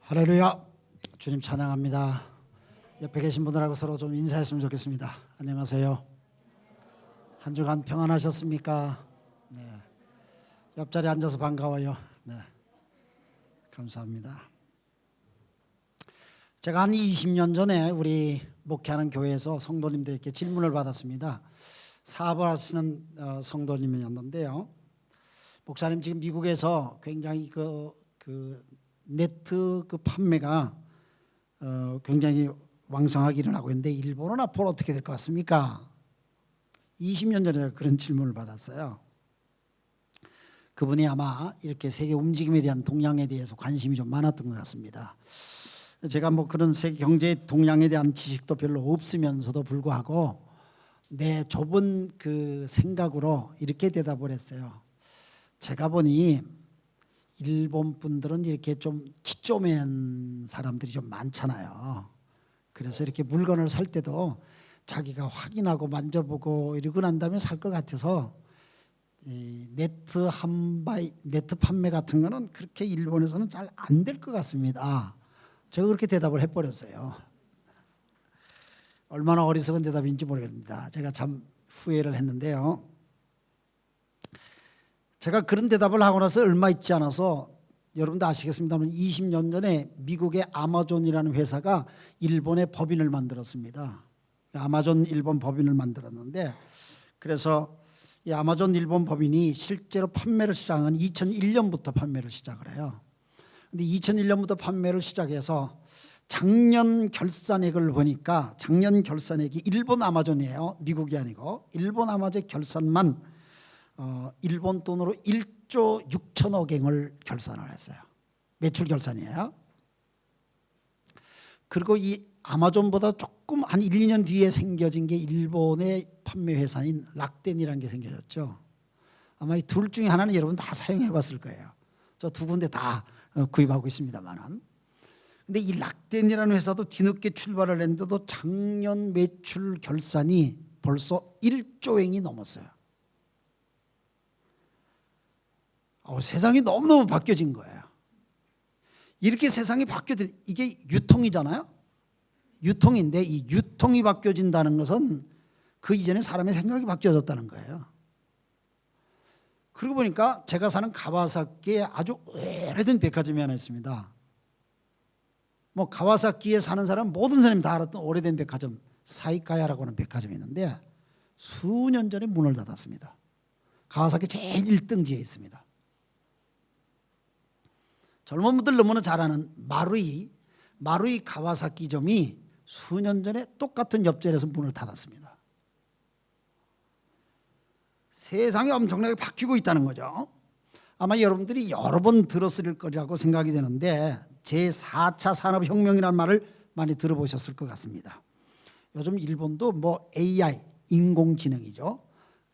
할렐루야. 주님 찬양합니다. 옆에 계신 분들하고 서로 좀 인사했으면 좋겠습니다. 안녕하세요. 한 주간 평안하셨습니까? 네. 옆자리에 앉아서 반가워요. 네. 감사합니다. 제가 한 20년 전에 우리 목회하는 교회에서 성도님들께 질문을 받았습니다. 사업을 하시는 성도님이었는데요. 목사님, 지금 미국에서 굉장히 네트 판매가 굉장히 왕성하게 일어나고 있는데 일본은 앞으로 어떻게 될 것 같습니까? 20년 전에 그런 질문을 받았어요. 그분이 아마 이렇게 세계 움직임에 대한 동향에 대해서 관심이 좀 많았던 것 같습니다. 제가 뭐 그런 세계 경제 동향에 대한 지식도 별로 없으면서도 불구하고 내 좁은 그 생각으로 이렇게 대답을 했어요. 제가 보니 일본 분들은 이렇게 좀 기쪼맨 사람들이 좀 많잖아요. 그래서 이렇게 물건을 살 때도 자기가 확인하고 만져보고 이러고 난 다음에 살 것 같아서 이 네트 판매 같은 거는 그렇게 일본에서는 잘 안 될 것 같습니다. 제가 그렇게 대답을 해버렸어요. 얼마나 어리석은 대답인지 모르겠습니다. 제가 참 후회를 했는데요. 제가 그런 대답을 하고 나서 얼마 있지 않아서 여러분도 아시겠습니다만 20년 전에 미국의 아마존이라는 회사가 일본의 법인을 만들었습니다. 아마존 일본 법인을 만들었는데, 그래서 이 아마존 일본 법인이 실제로 판매를 시작한 2001년부터 판매를 시작을 해요. 근데 2001년부터 판매를 시작해서 작년 결산액을 보니까 작년 결산액이 일본 아마존이에요. 미국이 아니고 일본 아마존 결산만 일본 돈으로 1조 6천억 엔을 결산을 했어요. 매출 결산이에요. 그리고 이 아마존보다 조금 한 1, 2년 뒤에 생겨진 게 일본의 판매 회사인 락덴이라는 게 생겨졌죠. 아마 이 둘 중에 하나는 여러분 다 사용해 봤을 거예요. 저 두 군데 다 구입하고 있습니다만은. 근데 이 락덴이라는 회사도 뒤늦게 출발을 했는데도 작년 매출 결산이 벌써 1조 엔이 넘었어요. 세상이 너무너무 바뀌어진 거예요. 이렇게 세상이 바뀌어질, 이게 유통이잖아요. 유통인데 이 유통이 바뀌어진다는 것은 그 이전에 사람의 생각이 바뀌어졌다는 거예요. 그러고 보니까 제가 사는 가와사키에 아주 오래된 백화점이 하나 있습니다. 뭐 가와사키에 사는 사람 모든 사람이 다 알았던 오래된 백화점 사이카야라고 하는 백화점이 있는데 수년 전에 문을 닫았습니다. 가와사키 제일 1등지에 있습니다. 젊은 분들 너무나 잘 아는 마루이 가와사키점이 수년 전에 똑같은 옆자리에서 문을 닫았습니다. 세상이 엄청나게 바뀌고 있다는 거죠. 아마 여러분들이 여러 번 들었을 거라고 생각이 되는데 제4차 산업혁명이라는 말을 많이 들어보셨을 것 같습니다. 요즘 일본도 뭐 AI, 인공지능이죠.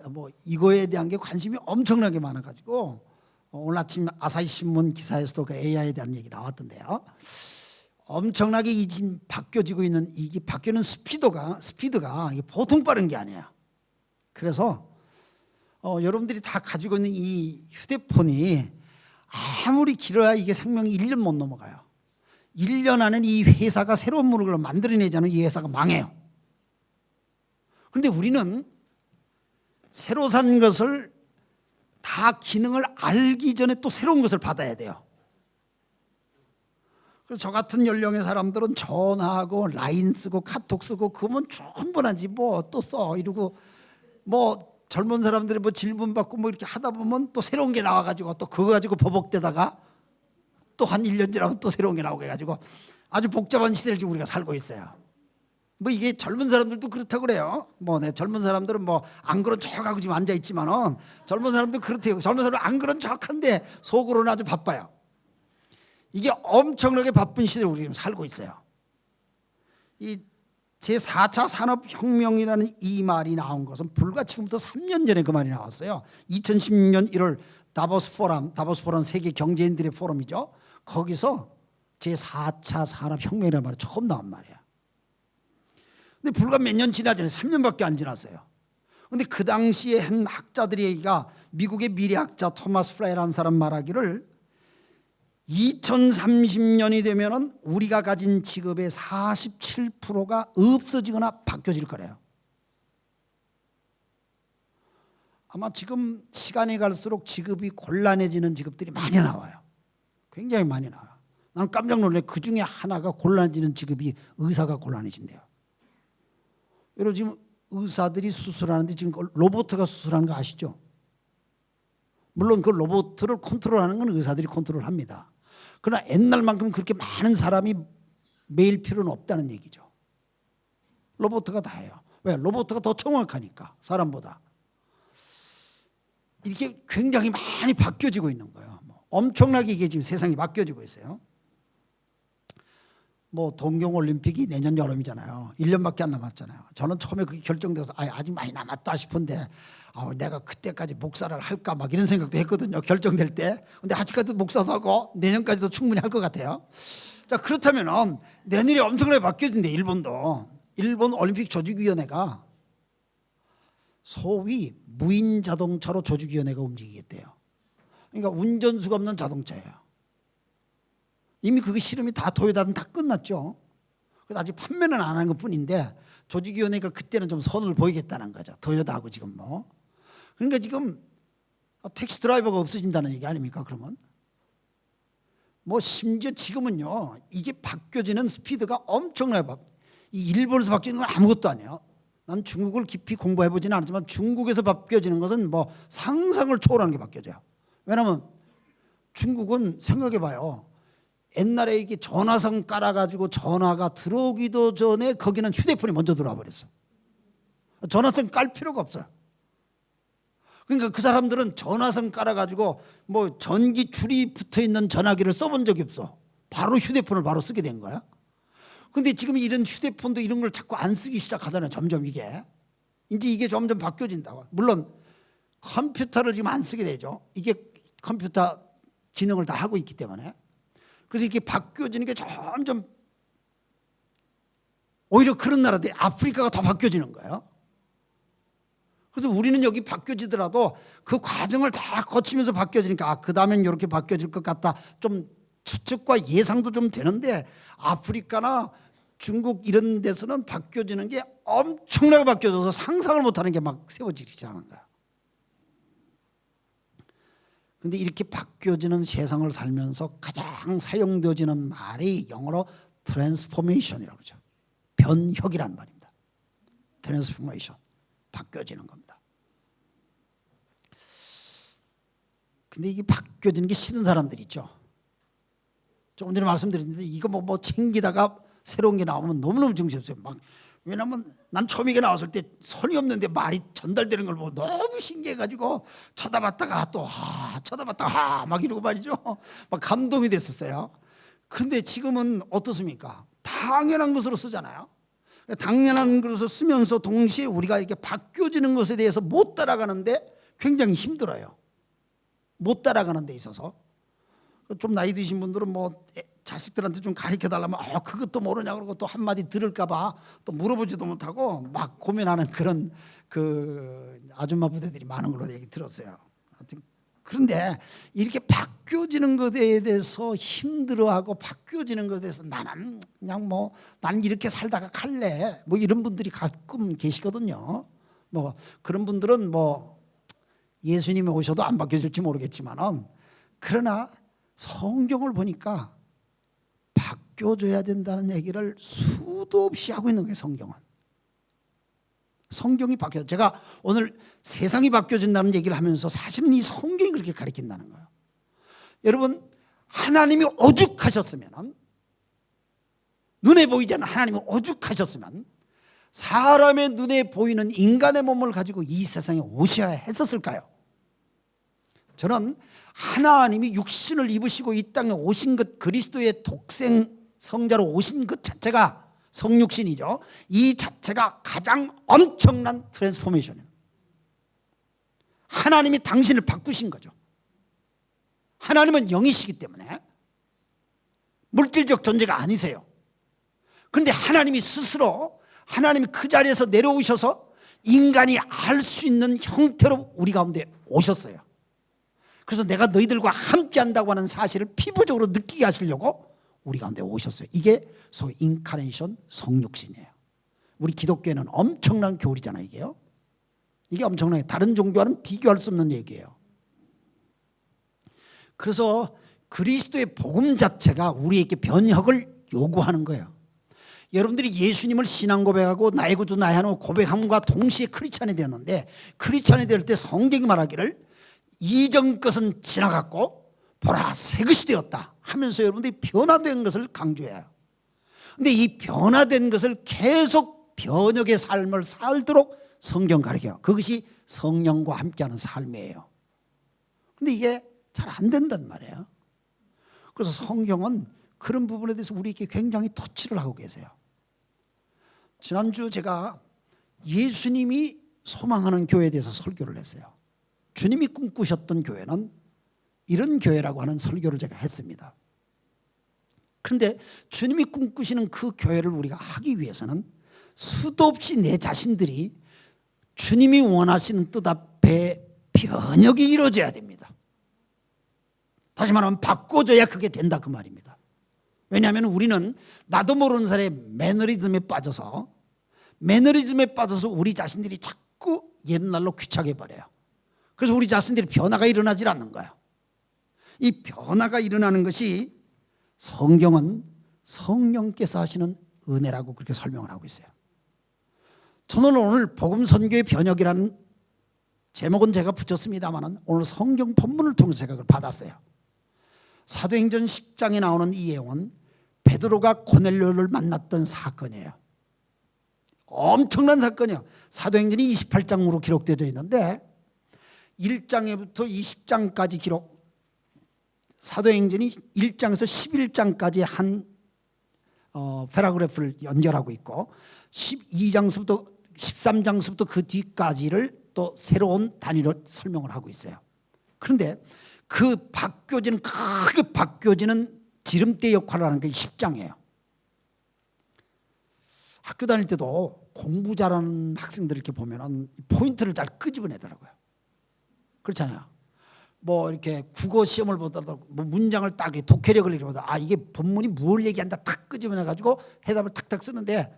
뭐 이거에 대한 게 관심이 엄청나게 많아가지고 오늘 아침 아사히 신문 기사에서도 그 AI에 대한 얘기 나왔던데요. 엄청나게 이 지금 바뀌어지고 있는 이게 바뀌는 스피드가 보통 빠른 게 아니에요. 그래서 여러분들이 다 가지고 있는 이 휴대폰이 아무리 길어야 이게 생명이 1년 못 넘어가요. 1년 안에 이 회사가 새로운 물건을 만들어내지 않으면 이 회사가 망해요. 그런데 우리는 새로 산 것을 다 기능을 알기 전에 또 새로운 것을 받아야 돼요. 그래서 저 같은 연령의 사람들은 전화하고 라인 쓰고 카톡 쓰고 그러면 충분하지 뭐 또 써 이러고, 뭐 젊은 사람들이 뭐 질문 받고 뭐 이렇게 하다 보면 또 새로운 게 나와가지고 또 그거 가지고 버벅대다가 또 한 1년 지나면 또 새로운 게 나오게 해가지고 아주 복잡한 시대를 지금 우리가 살고 있어요. 뭐 이게 젊은 사람들도 그렇다고 그래요. 뭐 젊은 사람들은 뭐 안 그런 척하고 지금 앉아 있지만은 젊은 사람도 그렇대요. 젊은 사람은 안 그런 척한데 속으로는 아주 바빠요. 이게 엄청나게 바쁜 시대를 우리 지금 살고 있어요. 이 제4차 산업혁명이라는 이 말이 나온 것은 불과 지금부터 3년 전에 그 말이 나왔어요. 2016년 1월 다보스 포럼 세계 경제인들의 포럼이죠. 거기서 제4차 산업혁명이라는 말이 처음 나온 말이에요. 근데 불과 몇 년 지나지 않아요. 3년밖에 안 지났어요. 근데 그 당시에 한 학자들이 얘기가, 미국의 미래학자 토마스 프라이라는 사람 말하기를 2030년이 되면은 우리가 가진 직업의 47%가 없어지거나 바뀌어질 거래요. 아마 지금 시간이 갈수록 직업이 곤란해지는 직업들이 많이 나와요. 굉장히 많이 나와요. 난 깜짝 놀래. 그 중에 하나가 곤란해지는 직업이 의사가 곤란해진대요. 여러분 지금 의사들이 수술하는데 지금 로봇가 수술하는 거 아시죠? 물론 그 로봇을 컨트롤하는 건 의사들이 컨트롤합니다. 그러나 옛날만큼 그렇게 많은 사람이 매일 필요는 없다는 얘기죠. 로봇가 다 해요. 왜? 로봇가 더 정확하니까 사람보다. 이렇게 굉장히 많이 바뀌어지고 있는 거예요. 엄청나게 이게 지금 세상이 바뀌어지고 있어요. 동경올림픽이 내년 여름이잖아요. 1년밖에 안 남았잖아요. 저는 처음에 그게 결정돼서 아직 많이 남았다 싶은데 내가 그때까지 목사를 할까 막 이런 생각도 했거든요. 결정될 때. 근데 아직까지도 목사도 하고 내년까지도 충분히 할 것 같아요. 자, 그렇다면 내년이 엄청나게 바뀌어진대. 일본 올림픽 조직위원회가 소위 무인 자동차로 조직위원회가 움직이겠대요. 그러니까 운전수가 없는 자동차예요. 이미 그게 실험이 다 토요타는 다 끝났죠. 그래서 아직 판매는 안 한 것뿐인데 조직위원회가 그때는 좀 선을 보이겠다는 거죠. 토요타하고 지금 그러니까 지금 택시 드라이버가 없어진다는 얘기 아닙니까? 그러면 심지어 지금은요 이게 바뀌어지는 스피드가 엄청나요. 이 일본에서 바뀌는 건 아무것도 아니에요. 난 중국을 깊이 공부해보지는 않았지만 중국에서 바뀌어지는 것은 상상을 초월하는 게 바뀌어져요. 왜냐하면 중국은 생각해봐요. 옛날에 이게 전화선 깔아가지고 전화가 들어오기도 전에 거기는 휴대폰이 먼저 들어와 버렸어. 전화선 깔 필요가 없어요. 그러니까 그 사람들은 전화선 깔아가지고 전기 줄이 붙어있는 전화기를 써본 적이 없어. 바로 휴대폰을 바로 쓰게 된 거야. 근데 지금 이런 휴대폰도 이런 걸 자꾸 안 쓰기 시작하잖아요. 점점 이제 이게 점점 바뀌어진다고. 물론 컴퓨터를 지금 안 쓰게 되죠. 이게 컴퓨터 기능을 다 하고 있기 때문에. 그래서 이렇게 바뀌어지는 게 점점 오히려 그런 나라들이 아프리카가 더 바뀌어지는 거예요. 그래서 우리는 여기 바뀌어지더라도 그 과정을 다 거치면서 바뀌어지니까 그 다음엔 이렇게 바뀌어질 것 같다. 좀 추측과 예상도 좀 되는데 아프리카나 중국 이런 데서는 바뀌어지는 게 엄청나게 바뀌어져서 상상을 못하는 게 막 세워지기 시작하는 거야. 근데 이렇게 바뀌어지는 세상을 살면서 가장 사용되어지는 말이 영어로 트랜스포메이션이라고 그러죠. 변혁이라는 말입니다. 트랜스포메이션. 바뀌어지는 겁니다. 근데 이게 바뀌어지는 게 싫은 사람들 있죠. 조금 전에 말씀드렸는데 이거 챙기다가 새로운 게 나오면 너무너무 정신없어요. 왜냐면 난 처음에 이게 나왔을 때 선이 없는데 말이 전달되는 걸 보고 너무 신기해가지고 쳐다봤다가 또 쳐다봤다가 막 이러고 말이죠. 막 감동이 됐었어요. 근데 지금은 어떻습니까? 당연한 것으로 쓰잖아요. 당연한 것으로 쓰면서 동시에 우리가 이렇게 바뀌어지는 것에 대해서 못 따라가는데 굉장히 힘들어요. 못 따라가는 데 있어서. 좀 나이 드신 분들은 자식들한테 좀 가르쳐달라면 그것도 모르냐 그러고 또 한마디 들을까 봐 또 물어보지도 못하고 막 고민하는 그런 아줌마 부대들이 많은 걸로 얘기 들었어요. 그런데 이렇게 바뀌어지는 것에 대해서 힘들어하고 바뀌어지는 것에 대해서 나는 그냥 난 이렇게 살다가 갈래 이런 분들이 가끔 계시거든요. 그런 분들은 예수님이 오셔도 안 바뀌어질지 모르겠지만은 그러나 성경을 보니까 바뀌어져야 된다는 얘기를 수도 없이 하고 있는 거예요. 성경이 바뀌어요. 제가 오늘 세상이 바뀌어진다는 얘기를 하면서 사실은 이 성경이 그렇게 가르친다는 거예요. 여러분 하나님이 오죽하셨으면 눈에 보이지 않는 하나님이 오죽하셨으면 사람의 눈에 보이는 인간의 몸을 가지고 이 세상에 오셔야 했었을까요? 저는 하나님이 육신을 입으시고 이 땅에 오신 것, 그리스도의 독생 성자로 오신 것 자체가 성육신이죠. 이 자체가 가장 엄청난 트랜스포메이션이에요. 하나님이 당신을 바꾸신 거죠. 하나님은 영이시기 때문에 물질적 존재가 아니세요. 그런데 하나님이 스스로 하나님이 그 자리에서 내려오셔서 인간이 알 수 있는 형태로 우리 가운데 오셨어요. 그래서 내가 너희들과 함께 한다고 하는 사실을 피부적으로 느끼게 하시려고 우리 가운데 오셨어요. 이게 소위 인카네이션 성육신이에요. 우리 기독교에는 엄청난 교리잖아요. 이게요. 이게 엄청나게 다른 종교와는 비교할 수 없는 얘기예요. 그래서 그리스도의 복음 자체가 우리에게 변혁을 요구하는 거예요. 여러분들이 예수님을 신앙 고백하고 나의 구주 나의 하나님 고백함과 동시에 크리스찬이 되었는데, 크리스찬이 될 때 성경이 말하기를 이전 것은 지나갔고 보라 새 것이 되었다 하면서 여러분들이 변화된 것을 강조해요. 그런데 이 변화된 것을 계속 변혁의 삶을 살도록 성경 가르쳐요. 그것이 성령과 함께하는 삶이에요. 그런데 이게 잘 안 된단 말이에요. 그래서 성경은 그런 부분에 대해서 우리에게 굉장히 터치를 하고 계세요. 지난주 제가 예수님이 소망하는 교회에 대해서 설교를 했어요. 주님이 꿈꾸셨던 교회는 이런 교회라고 하는 설교를 제가 했습니다. 그런데 주님이 꿈꾸시는 그 교회를 우리가 하기 위해서는 수도 없이 내 자신들이 주님이 원하시는 뜻 앞에 변혁이 이루어져야 됩니다. 다시 말하면 바꿔줘야 그게 된다 그 말입니다. 왜냐하면 우리는 나도 모르는 사이에 매너리즘에 빠져서 우리 자신들이 자꾸 옛날로 귀착해 버려요. 그래서 우리 자신들이 변화가 일어나질 않는 거예요. 이 변화가 일어나는 것이 성경은 성령께서 하시는 은혜라고 그렇게 설명을 하고 있어요. 저는 오늘 복음 선교의 변혁이라는 제목은 제가 붙였습니다만 오늘 성경 본문을 통해서 제가 그걸 받았어요. 사도행전 10장에 나오는 이 내용은 베드로가 고넬료를 만났던 사건이에요. 엄청난 사건이에요. 사도행전이 28장으로 기록되어 있는데 1장에부터 20장까지 기록, 사도행전이 1장에서 11장까지 한 패러그래프를 연결하고 있고 12장서부터 13장서부터 그 뒤까지를 또 새로운 단위로 설명을 하고 있어요. 그런데 그 바뀌어지는, 크게 바뀌어지는 지름대 역할을 하는 게 10장이에요. 학교 다닐 때도 공부 잘하는 학생들 이렇게 보면은 포인트를 잘 끄집어내더라고요. 그렇잖아요. 뭐 이렇게 국어 시험을 보다도 뭐 문장을 딱 독해력을 이렇게 보다 이게 본문이 뭘 얘기한다 탁 끄집어내가지고 해답을 탁탁 쓰는데,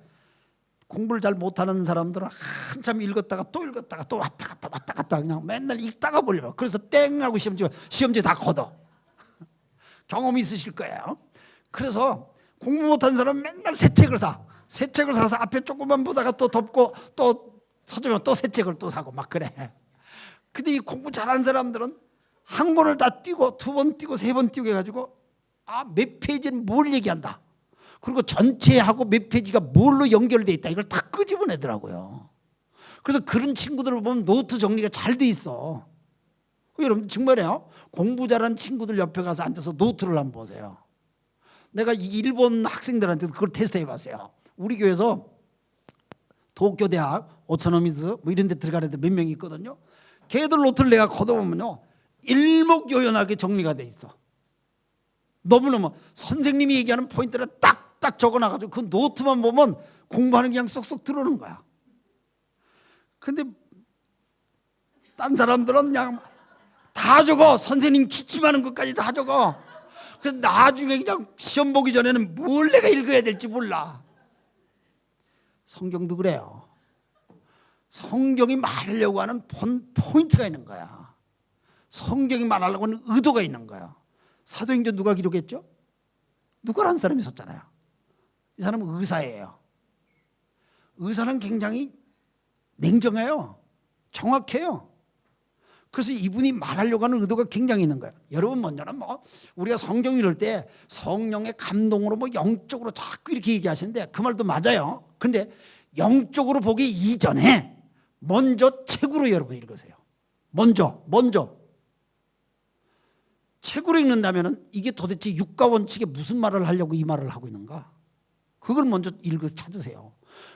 공부를 잘 못하는 사람들은 한참 읽었다가 또 읽었다가 또 왔다 갔다 그냥 맨날 읽다가 보려고. 그래서 땡 하고 시험지 다 걷어. 경험이 있으실 거예요. 그래서 공부 못하는 사람은 맨날 새 책을 사. 새 책을 사서 앞에 조금만 보다가 또 덮고 또 서점에 또 새 책을 또 사고 막 그래. 근데 이 공부 잘하는 사람들은 한 권을 다 띄고 두 번 띄고 세 번 띄고 해가지고 몇 페이지는 뭘 얘기한다. 그리고 전체하고 몇 페이지가 뭘로 연결되어 있다. 이걸 다 끄집어내더라고요. 그래서 그런 친구들을 보면 노트 정리가 잘 돼 있어. 여러분 정말이에요. 공부 잘하는 친구들 옆에 가서 앉아서 노트를 한번 보세요. 내가 일본 학생들한테 그걸 테스트 해봤어요. 우리 교회에서 도쿄대학, 오차노미즈 뭐 이런 데 들어가는 애들 몇 명 있거든요. 걔들 노트를 내가 걷어보면요 일목요연하게 정리가 돼 있어. 너무너무 선생님이 얘기하는 포인트를 딱딱 적어놔가지고 그 노트만 보면 공부하는 게 그냥 쏙쏙 들어오는 거야. 근데 딴 사람들은 그냥 다 적어. 선생님 기침하는 것까지 다 적어. 그래서 나중에 그냥 시험 보기 전에는 뭘 내가 읽어야 될지 몰라. 성경도 그래요. 성경이 말하려고 하는 포인트가 있는 거야. 성경이 말하려고 하는 의도가 있는 거야. 사도행전 누가 기록했죠? 누가라는 사람이 있었잖아요. 이 사람은 의사예요. 의사는 굉장히 냉정해요. 정확해요. 그래서 이분이 말하려고 하는 의도가 굉장히 있는 거예요. 여러분 먼저는 우리가 성경 읽을 때 성령의 감동으로 영적으로 자꾸 이렇게 얘기하시는데 그 말도 맞아요. 그런데 영적으로 보기 이전에 먼저 책으로 여러분 읽으세요. 먼저 책으로 읽는다면 이게 도대체 육가 원칙에 무슨 말을 하려고 이 말을 하고 있는가? 그걸 먼저 읽어서 찾으세요.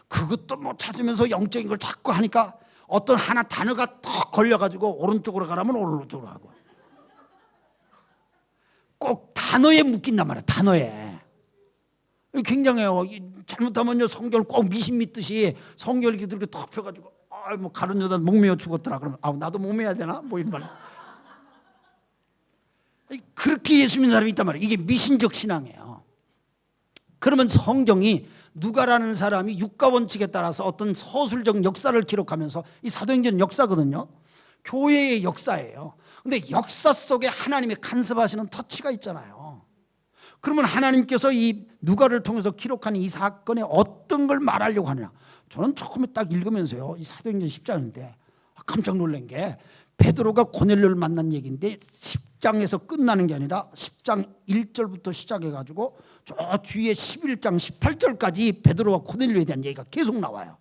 그것도 찾으면서 영적인 걸 자꾸 하니까 어떤 하나 단어가 턱 걸려가지고 오른쪽으로 가라면 오른쪽으로 하고 꼭 단어에 묶인단 말이야. 단어에. 굉장해요. 잘못하면요 성경을 꼭 미신 믿듯이 성경 이렇게 턱 펴가지고 가른 여자 목매어 죽었더라. 그러면 나도 목매야 되나? 뭐 이런 말. 그렇게 예수 믿는 사람이 있단 말이에요. 이게 미신적 신앙이에요. 그러면 성경이 누가라는 사람이 육가 원칙에 따라서 어떤 서술적 역사를 기록하면서, 이 사도행전 역사거든요. 교회의 역사예요. 근데 역사 속에 하나님의 간섭하시는 터치가 있잖아요. 그러면 하나님께서 이 누가를 통해서 기록한 이 사건에 어떤 걸 말하려고 하느냐. 저는 처음에 딱 읽으면서요, 이 사도행전 10장인데 깜짝 놀란 게, 베드로가 고넬료를 만난 얘기인데 10장에서 끝나는 게 아니라 10장 1절부터 시작해가지고 저 뒤에 11장 18절까지 베드로와 고넬료에 대한 얘기가 계속 나와요.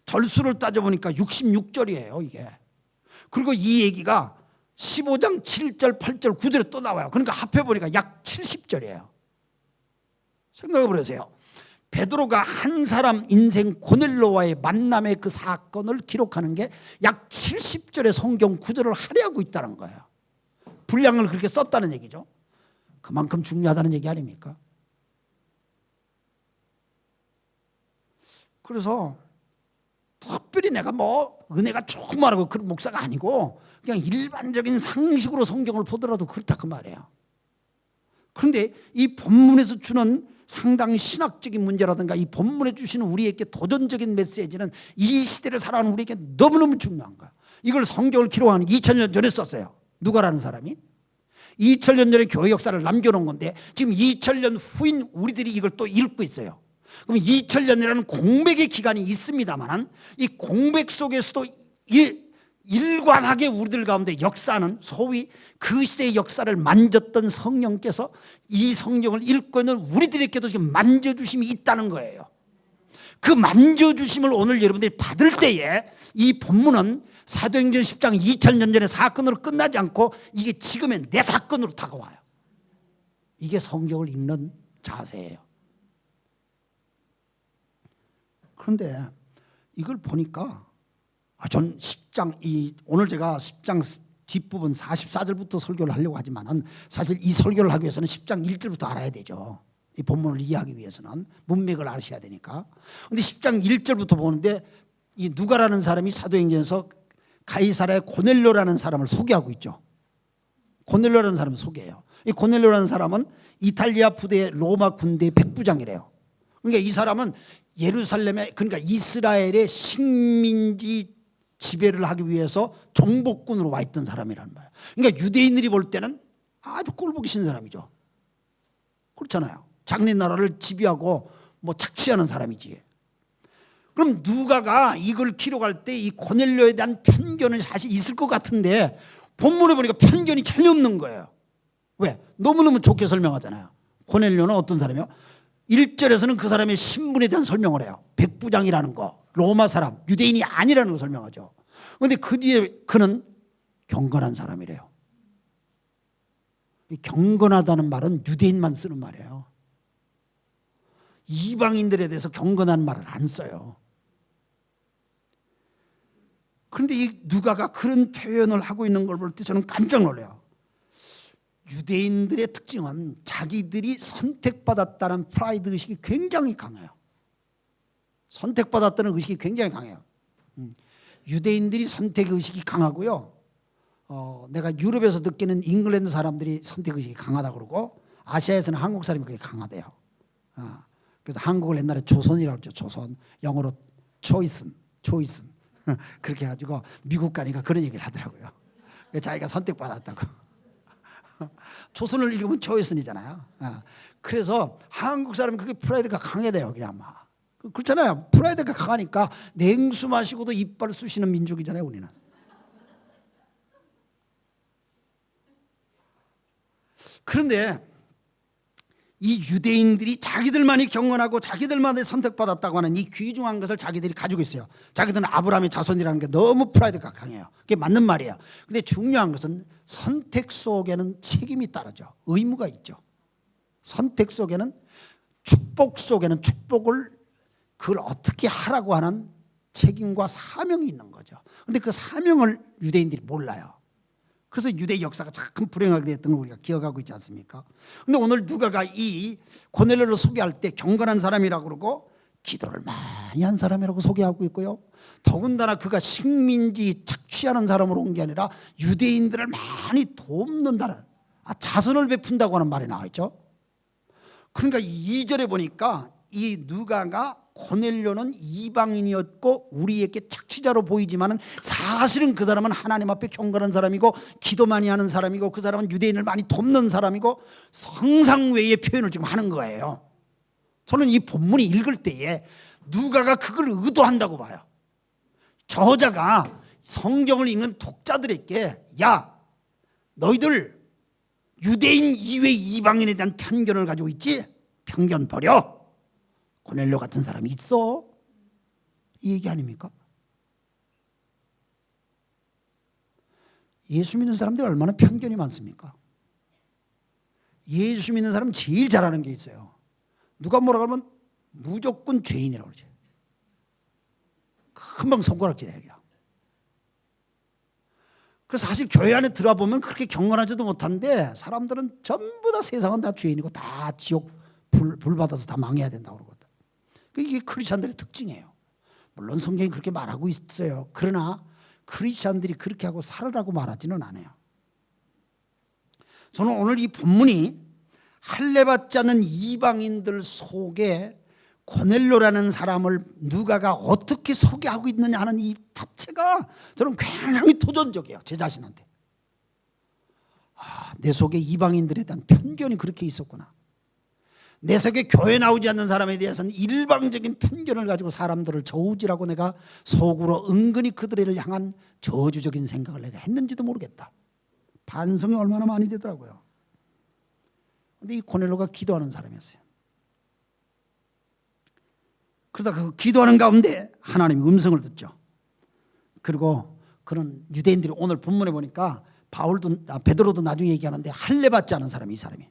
절수를 따져보니까 66절이에요 이게. 그리고 이 얘기가 15장 7절 8절 9절에 또 나와요. 그러니까 합해보니까 약 70절이에요. 생각해 보세요. 베드로가 한 사람 인생 고넬료와의 만남의 그 사건을 기록하는 게 약 70절의 성경 구절을 할애하고 있다는 거예요. 분량을 그렇게 썼다는 얘기죠. 그만큼 중요하다는 얘기 아닙니까? 그래서 특별히 내가 뭐 은혜가 충만하고 그런 목사가 아니고 그냥 일반적인 상식으로 성경을 보더라도 그렇다 그 말이에요. 그런데 이 본문에서 주는 상당히 신학적인 문제라든가 이 본문에 주시는 우리에게 도전적인 메시지는 이 시대를 살아가는 우리에게 너무너무 중요한 거야. 이걸 성경을 기록하는 2000년 전에 썼어요. 누가라는 사람이 2000년 전에 교회 역사를 남겨놓은 건데 지금 2000년 후인 우리들이 이걸 또 읽고 있어요. 그럼 2000년이라는 공백의 기간이 있습니다만 이 공백 속에서도 일관하게 우리들 가운데 역사는 소위 그 시대의 역사를 만졌던 성령께서 이 성경을 읽고 있는 우리들에게도 지금 만져주심이 있다는 거예요. 그 만져주심을 오늘 여러분들이 받을 때에 이 본문은 사도행전 10장 2000년 전의 사건으로 끝나지 않고 이게 지금의 내 사건으로 다가와요. 이게 성경을 읽는 자세예요. 그런데 이걸 보니까 전 10장 오늘 제가 10장 뒷부분 44절부터 설교를 하려고 하지만 사실 이 설교를 하기 위해서는 10장 1절부터 알아야 되죠. 이 본문을 이해하기 위해서는 문맥을 아셔야 되니까. 그런데 10장 1절부터 보는데 이 누가라는 사람이 사도행전에서 가이사랴의 고넬료라는 사람을 소개하고 있죠. 고넬료라는 사람을 소개해요. 이 고넬료라는 사람은 이탈리아 부대 로마 군대의 백부장이래요. 그러니까 이 사람은 예루살렘에, 그러니까 이스라엘의 식민지 지배를 하기 위해서 정복군으로 와 있던 사람이라는 말이에요. 그러니까 유대인들이 볼 때는 아주 꼴보기 싫은 사람이죠. 그렇잖아요. 장래 나라를 지배하고 뭐 착취하는 사람이지. 그럼 누가가 이걸 기록할 때 이 고넬료에 대한 편견은 사실 있을 것 같은데 본문에 보니까 편견이 전혀 없는 거예요. 왜? 너무너무 좋게 설명하잖아요. 고넬료는 어떤 사람이요? 1절에서는 그 사람의 신분에 대한 설명을 해요. 백부장이라는 거, 로마 사람, 유대인이 아니라는 걸 설명하죠. 그런데 그 뒤에 그는 경건한 사람이래요. 경건하다는 말은 유대인만 쓰는 말이에요. 이방인들에 대해서 경건한 말을 안 써요. 그런데 이 누가가 그런 표현을 하고 있는 걸 볼 때 저는 깜짝 놀라요. 유대인들의 특징은 자기들이 선택받았다는 프라이드 의식이 굉장히 강해요. 선택받았다는 의식이 굉장히 강해요. 유대인들이 선택 의식이 강하고요. 내가 유럽에서 느끼는 잉글랜드 사람들이 선택 의식이 강하다고 그러고 아시아에서는 한국 사람이 그게 강하대요. 그래서 한국을 옛날에 조선이라고 그러죠. 조선. 영어로 초이슨. 그렇게 해가지고 미국 가니까 그런 얘기를 하더라고요. 자기가 선택받았다고. 조선을 읽으면 초이슨이잖아요. 그래서 한국 사람은 그게 프라이드가 강해돼요. 그냥 막. 그렇잖아요. 프라이드가 강하니까 냉수 마시고도 이빨을 쑤시는 민족이잖아요. 우리는. 그런데 이 유대인들이 자기들만이 경건하고 자기들만이 선택받았다고 하는 이 귀중한 것을 자기들이 가지고 있어요. 자기들은 아브라함의 자손이라는 게 너무 프라이드가 강해요. 그게 맞는 말이에요. 근데 중요한 것은 선택 속에는 책임이 따르죠. 의무가 있죠. 선택 속에는, 축복 속에는 축복을 그걸 어떻게 하라고 하는 책임과 사명이 있는 거죠. 그런데 그 사명을 유대인들이 몰라요. 그래서 유대 역사가 참 불행하게 됐던 걸 우리가 기억하고 있지 않습니까? 그런데 오늘 누가가 이 고넬료를 소개할 때 경건한 사람이라고 그러고 기도를 많이 한 사람이라고 소개하고 있고요. 더군다나 그가 식민지 착취하는 사람으로 온 게 아니라 유대인들을 많이 돕는다는, 자선을 베푼다고 하는 말이 나와 있죠. 그러니까 2절에 보니까 이 누가가 고넬료는 이방인이었고 우리에게 착취자로 보이지만은 사실은 그 사람은 하나님 앞에 경건한 사람이고 기도 많이 하는 사람이고 그 사람은 유대인을 많이 돕는 사람이고 상상 외의 표현을 지금 하는 거예요. 저는 이 본문이 읽을 때에 누가가 그걸 의도한다고 봐요. 저자가 성경을 읽는 독자들에게 야 너희들 유대인 이외 이방인에 대한 편견을 가지고 있지? 편견 버려. 고넬료 같은 사람이 있어. 이 얘기 아닙니까? 예수 믿는 사람들이 얼마나 편견이 많습니까? 예수 믿는 사람은 제일 잘하는 게 있어요. 누가 뭐라고 하면 무조건 죄인이라고 그러지. 금방 손가락질해요. 그냥. 그래서 사실 교회 안에 들어보면 그렇게 경건하지도 못한데 사람들은 전부 다 세상은 다 죄인이고 다 지옥 불 받아서 다 망해야 된다고 그러거든. 이게 크리스찬들의 특징이에요. 물론 성경이 그렇게 말하고 있어요. 그러나 크리스찬들이 그렇게 하고 살으라고 말하지는 않아요. 저는 오늘 이 본문이 할례받지 않는 이방인들 속에 고넬료라는 사람을 누가가 어떻게 소개하고 있느냐 하는 이 자체가 저는 굉장히 도전적이에요. 제 자신한테. 내 속에 이방인들에 대한 편견이 그렇게 있었구나. 내 속에 교회 나오지 않는 사람에 대해서는 일방적인 편견을 가지고 사람들을 저우지라고 내가 속으로 은근히 그들을 향한 저주적인 생각을 내가 했는지도 모르겠다. 반성이 얼마나 많이 되더라고요. 그런데 이 고넬료가 기도하는 사람이었어요. 그러다 그 기도하는 가운데 하나님이 음성을 듣죠. 그리고 그런 유대인들이 오늘 본문에 보니까 베드로도 나중에 얘기하는데 할례받지 않은 사람이 이 사람이.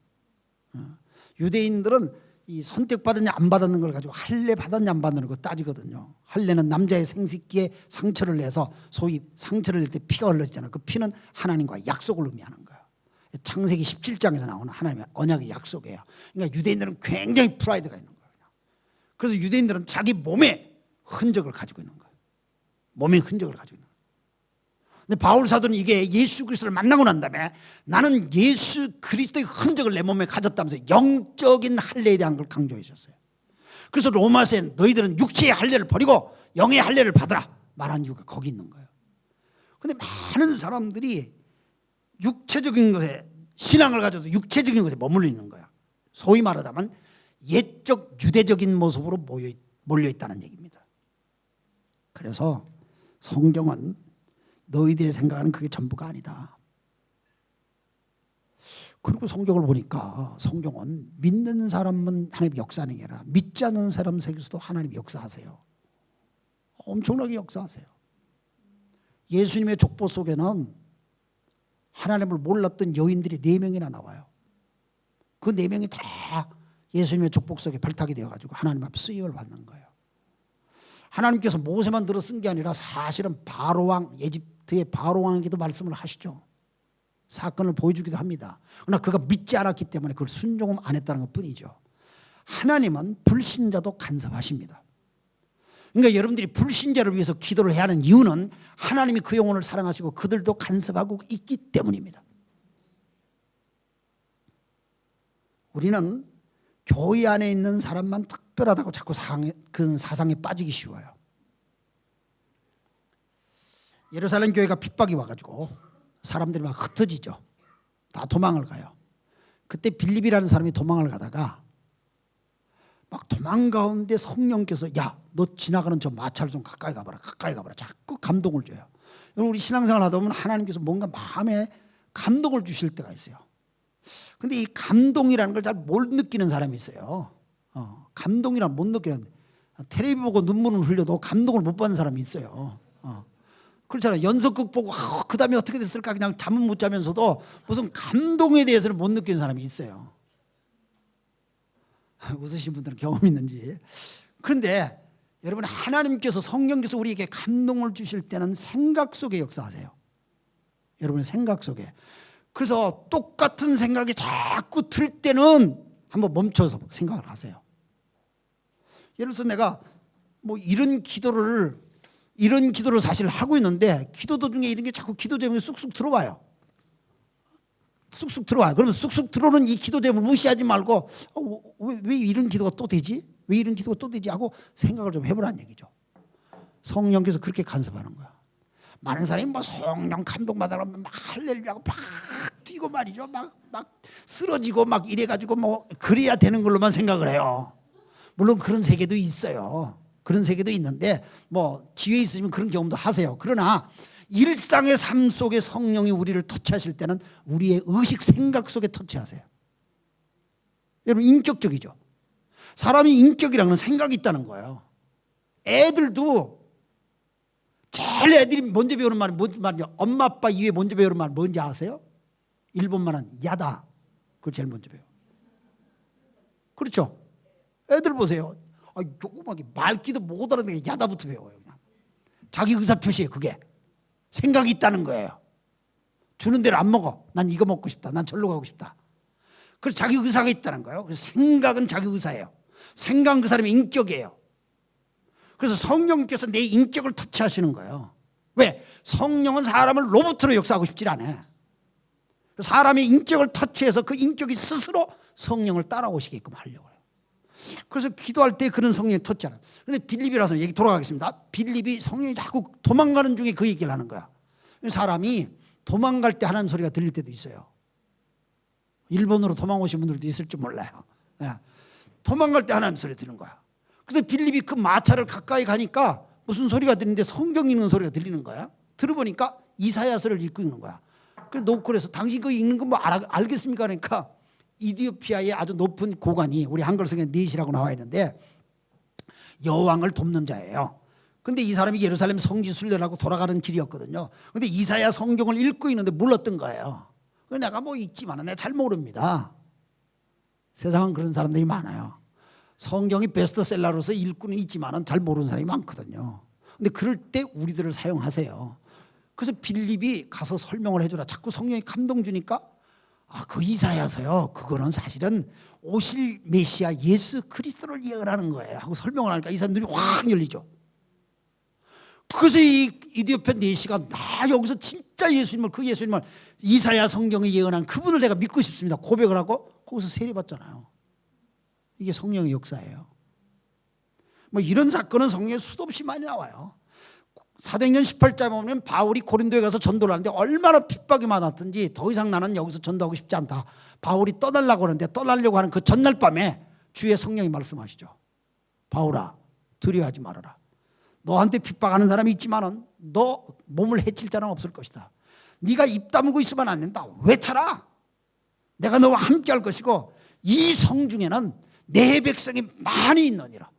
유대인들은 이 선택받았냐 안 받았는 걸 가지고 할례 받았냐 안 받는 거 따지거든요. 할례는 남자의 생식기에 상처를 내서 소위 상처를 낼 때 피가 흘러지잖아. 그 피는 하나님과 약속을 의미하는 거예요. 창세기 17장에서 나오는 하나님의 언약의 약속이에요. 그러니까 유대인들은 굉장히 프라이드가 있는 거예요. 그래서 유대인들은 자기 몸에 흔적을 가지고 있는 거예요. 몸에 흔적을 가지고 있는 거예요. 근데 바울 사도는 이게 예수 그리스도를 만나고 난 다음에 나는 예수 그리스도의 흔적을 내 몸에 가졌다면서 영적인 할례에 대한 걸 강조해 주셨어요. 그래서 로마서에 너희들은 육체의 할례를 버리고 영의 할례를 받으라 말한 이유가 거기 있는 거예요. 근데 많은 사람들이 육체적인 것에 신앙을 가져도 육체적인 것에 머물러 있는 거야. 소위 말하자면 옛적 유대적인 모습으로 몰려 있다는 얘기입니다. 그래서 성경은 너희들이 생각하는 그게 전부가 아니다. 그리고 성경을 보니까 성경은 믿는 사람은 하나님 역사하는 게 아니라 믿지 않는 사람 세계에서도 하나님 역사하세요. 엄청나게 역사하세요. 예수님의 족보 속에는 하나님을 몰랐던 여인들이 4명이나 나와요. 그 4명이 다 예수님의 족보 속에 발탁이 되어가지고 하나님 앞에 쓰임을 받는 거예요. 하나님께서 모세만 들어 쓴 게 아니라 사실은 바로왕 에집트의 바로왕에게도 말씀을 하시죠. 사건을 보여주기도 합니다. 그러나 그가 믿지 않았기 때문에 그걸 순종 안 했다는 것뿐이죠. 하나님은 불신자도 간섭하십니다. 그러니까 여러분들이 불신자를 위해서 기도를 해야 하는 이유는 하나님이 그 영혼을 사랑하시고 그들도 간섭하고 있기 때문입니다. 우리는 교회 안에 있는 사람만 특별하다고 자꾸 그 사상에 빠지기 쉬워요. 예루살렘 교회가 핍박이 와가지고 사람들이 막 흩어지죠. 다 도망을 가요. 그때 빌립이라는 사람이 도망을 가다가 막 도망 가운데 성령께서 야, 너 지나가는 저 마차를 좀 가까이 가봐라. 가까이 가봐라. 자꾸 감동을 줘요. 우리 신앙생활 하다 보면 하나님께서 뭔가 마음에 감동을 주실 때가 있어요. 근데 이 감동이라는 걸 잘 못 느끼는 사람이 있어요. 감동이란 못 느끼는, 텔레비 보고 눈물을 흘려도 감동을 못 받는 사람이 있어요. 그렇잖아요. 연속극 보고 그 다음에 어떻게 됐을까 그냥 잠은 못 자면서도 무슨 감동에 대해서는 못 느끼는 사람이 있어요. 웃으신 분들은 경험 있는지. 그런데 여러분, 하나님께서 성령께서 우리에게 감동을 주실 때는 생각 속에 역사하세요. 여러분의 생각 속에. 그래서 똑같은 생각이 자꾸 들 때는 한번 멈춰서 생각을 하세요. 예를 들어서 내가 뭐 이런 기도를 사실 하고 있는데 기도 도중에 이런 게 자꾸 기도 제목이 쑥쑥 들어와요. 쑥쑥 들어와요. 그러면 쑥쑥 들어오는 이 기도 제목을 무시하지 말고 왜 이런 기도가 또 되지? 왜 이런 기도가 또 되지? 하고 생각을 좀 해보라는 얘기죠. 성령께서 그렇게 간섭하는 거야. 많은 사람이 뭐 성령 감동받으면 막 할렐루야고 막 뛰고 말이죠. 막 쓰러지고 막 이래가지고 뭐 그래야 되는 걸로만 생각을 해요. 물론 그런 세계도 있어요. 그런 세계도 있는데 뭐 기회 있으시면 그런 경험도 하세요. 그러나 일상의 삶 속에 성령이 우리를 터치하실 때는 우리의 의식 생각 속에 터치하세요. 여러분 인격적이죠. 사람이 인격이라는 건 생각이 있다는 거예요. 애들도 제일 애들이 먼저 배우는 말이 뭔지 말이죠. 엄마 아빠 이후에 먼저 배우는 말 뭔지 아세요? 일본말은 야다. 그걸 제일 먼저 배워. 그렇죠? 애들 보세요. 조그맣게 말귀도 못 알아듣는 게 야다부터 배워요. 그냥. 자기 의사표시예요. 그게. 생각이 있다는 거예요. 주는 대로 안 먹어. 난 이거 먹고 싶다. 난 절로 가고 싶다. 그래서 자기 의사가 있다는 거예요. 그래서 생각은 자기 의사예요. 생각은 그 사람의 인격이에요. 그래서 성령께서 내 인격을 터치하시는 거예요. 왜? 성령은 사람을 로봇으로 역사하고 싶지 않아요. 사람의 인격을 터치해서 그 인격이 스스로 성령을 따라오시게끔 하려고 해요. 그래서 기도할 때 그런 성령이 터치하는. 그런데 빌립이라서 얘기 돌아가겠습니다. 빌립이 성령이 자꾸 도망가는 중에 그 얘기를 하는 거야. 사람이 도망갈 때 하나님 소리가 들릴 때도 있어요. 일본으로 도망오신 분들도 있을지 몰라요. 도망갈 때 하나님 소리 들는 거야. 그래서 빌립이 그 마차를 가까이 가니까 무슨 소리가 들리는데 성경 읽는 소리가 들리는 거야. 들어보니까 이사야서를 읽고 있는 거야. 그래서 놓고 그래서 당신 그거 읽는 거 뭐 알겠습니까? 그러니까 이디오피아의 아주 높은 고관이 우리 한글 성경에 넷이라고 나와 있는데 여왕을 돕는 자예요. 근데 이 사람이 예루살렘 성지 순례라고 돌아가는 길이었거든요. 근데 이사야 성경을 읽고 있는데 몰랐던 거예요. 그래서 내가 뭐 읽지만 내가 잘 모릅니다. 세상은 그런 사람들이 많아요. 성경이 베스트셀러로서 읽고는 있지만 잘 모르는 사람이 많거든요. 근데 그럴 때 우리들을 사용하세요. 그래서 빌립이 가서 설명을 해주라. 자꾸 성령이 감동 주니까 그 이사야서요. 그거는 사실은 오실 메시아 예수 그리스도를 예언하는 거예요. 하고 설명을 하니까 이 사람들이 확 열리죠. 그래서 이 이디오피아 내시가 나 여기서 진짜 예수님을 그 예수님을 이사야 성경에 예언한 그분을 내가 믿고 싶습니다. 고백을 하고 거기서 세례받잖아요. 이게 성령의 역사예요. 뭐 이런 사건은 성경에 수도 없이 많이 나와요. 사도행전 18장에 보면 바울이 고린도에 가서 전도를 하는데 얼마나 핍박이 많았든지 더 이상 나는 여기서 전도하고 싶지 않다. 바울이 떠나려고 하는데 떠나려고 하는 그 전날 밤에 주의 성령이 말씀하시죠. 바울아 두려워하지 말아라. 너한테 핍박하는 사람이 있지만은 너 몸을 해칠 자는 없을 것이다. 네가 입 다물고 있으면 안 된다. 외쳐라. 내가 너와 함께 할 것이고 이 성중에는 내 백성이 많이 있느니라.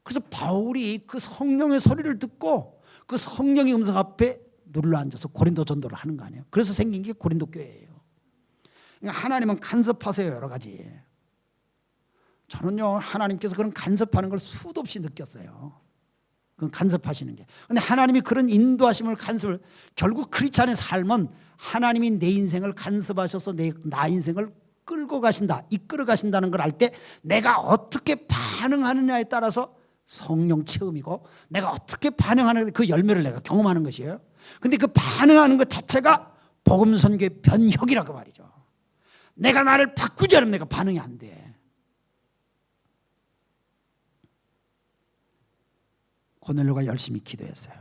그래서 바울이 그 성령의 소리를 듣고 그 성령의 음성 앞에 눌러앉아서 고린도 전도를 하는 거 아니에요. 그래서 생긴 게 고린도 교회예요. 그러니까 하나님은 간섭하세요. 여러 가지. 저는요 하나님께서 그런 간섭하는 걸 수도 없이 느꼈어요. 그건 간섭하시는 게. 그런데 하나님이 그런 인도하심을 간섭을 결국 크리스찬의 삶은 하나님이 내 인생을 간섭하셔서 나 인생을 끌고 가신다, 이끌어 가신다는 걸 알 때 내가 어떻게 반응하느냐에 따라서 성령 체험이고 내가 어떻게 반응하는 그 열매를 내가 경험하는 것이에요. 근데 그 반응하는 것 자체가 복음 선교의 변혁이라고 말이죠. 내가 나를 바꾸지 않으면 내가 반응이 안 돼. 고넬료가 열심히 기도했어요.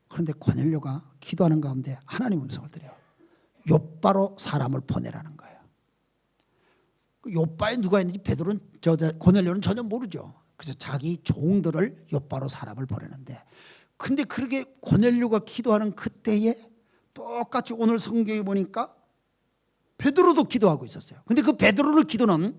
그런데 고넬료가 기도하는 가운데 하나님 음성을 드려요. 욥바로 사람을 보내라는 거예요. 욥바에 누가 있는지 베드로는 고넬료는 전혀 모르죠. 그래서 자기 종들을 욥바로 사람을 보내는데 근데 그렇게 고넬료가 기도하는 그때에 똑같이 오늘 성경에 보니까 베드로도 기도하고 있었어요. 근데 그 베드로의 기도는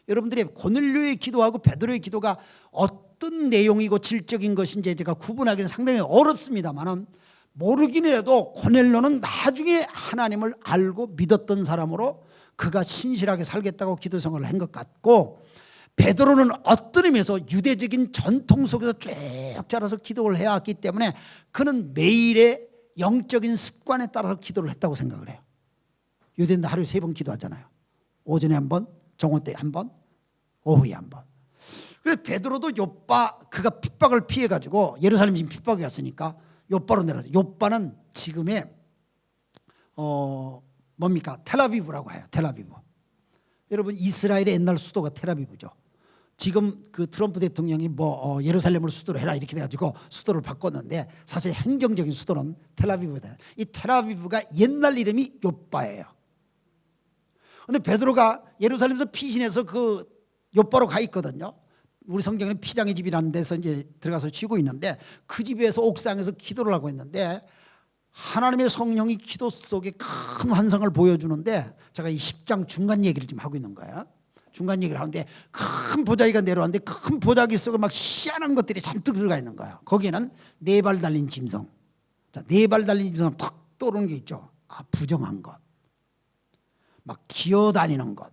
여러분들이 고넬료의 기도하고 베드로의 기도가 어떤 내용이고 질적인 것인지 제가 구분하기는 상당히 어렵습니다만 모르긴 해도 고넬료는 나중에 하나님을 알고 믿었던 사람으로 그가 신실하게 살겠다고 기도 생활을 한 것 같고 베드로는 어떤 의미에서 유대적인 전통 속에서 쭉 자라서 기도를 해왔기 때문에 그는 매일의 영적인 습관에 따라서 기도를 했다고 생각을 해요. 유대인도 하루에 3번 기도하잖아요. 오전에 한 번, 정오 때 한 번, 오후에 한 번. 그래서 베드로도 욥바 그가 핍박을 피해가지고 예루살렘 지금 핍박이 왔으니까 욥바로 내려서 욥바는 지금의 뭡니까? 텔아비브라고 해요. 텔아비브. 여러분 이스라엘의 옛날 수도가 텔아비브죠. 지금 그 트럼프 대통령이 뭐 예루살렘을 수도로 해라 이렇게 돼가지고 수도를 바꿨는데 사실 행정적인 수도는 텔아비브다. 이 텔아비브가 옛날 이름이 욥바예요. 근데 베드로가 예루살렘에서 피신해서 그 욥바로 가 있거든요. 우리 성경에는 피장의 집이라는 데서 이제 들어가서 쉬고 있는데 그 집에서 옥상에서 기도를 하고 있는데 하나님의 성령이 기도 속에 큰 환상을 보여주는데 제가 이 10장 중간 얘기를 지금 하고 있는 거예요. 중간 얘기를 하는데 큰 보자기가 내려왔는데 큰 보자기 속에 막 희한한 것들이 잔뜩 들어가 있는 거예요. 거기에는 4발 달린 짐승. 자, 4발 달린 짐승 탁 떠오르는 게 있죠. 아, 부정한 것. 막 기어다니는 것.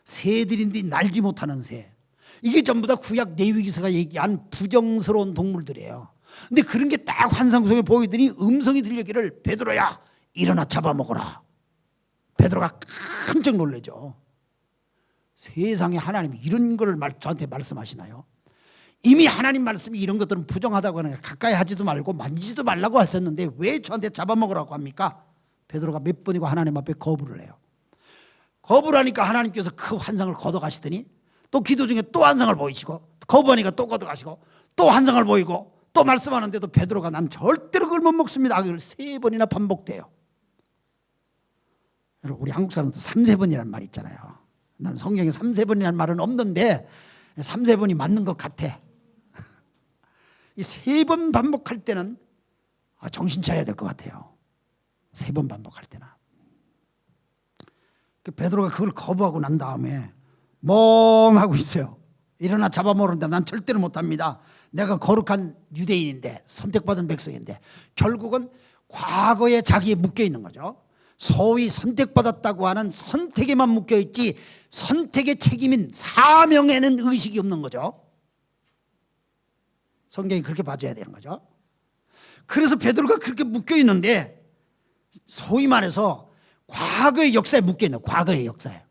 새들인데 날지 못하는 새. 이게 전부 다 구약 레위기서가 얘기한 부정스러운 동물들이에요. 근데 그런 게 딱 환상 속에 보이더니 음성이 들리기를 베드로야 일어나 잡아먹어라. 베드로가 깜짝 놀라죠. 세상에 하나님이 이런 걸 저한테 말씀하시나요? 이미 하나님 말씀이 이런 것들은 부정하다고 하는 거 가까이 하지도 말고 만지지도 말라고 하셨는데 왜 저한테 잡아먹으라고 합니까? 베드로가 몇 번이고 하나님 앞에 거부를 해요. 거부를 하니까 하나님께서 그 환상을 걷어가시더니 또 기도 중에 또 환상을 보이시고 거부하니까 또 걷어가시고 또 환상을 보이고 또 말씀하는데도 베드로가 난 절대로 그걸 못 먹습니다. 그걸 3번이나 반복돼요. 여러분 우리 한국 사람도 3-4번이라는 말 있잖아요. 난 성경에 3-4번이라는 말은 없는데 3-4번이 맞는 것 같아. 이 3번 반복할 때는 정신 차려야 될 것 같아요. 3번 반복할 때는. 베드로가 그걸 거부하고 난 다음에 멍하고 있어요. 일어나 잡아먹는데 난 절대로 못합니다. 내가 거룩한 유대인인데 선택받은 백성인데 결국은 과거에 자기에 묶여 있는 거죠. 소위 선택받았다고 하는 선택에만 묶여 있지 선택의 책임인 사명에는 의식이 없는 거죠. 성경이 그렇게 봐줘야 되는 거죠. 그래서 베드로가 그렇게 묶여 있는데 소위 말해서 과거의 역사에 묶여 있는 과거의 역사에.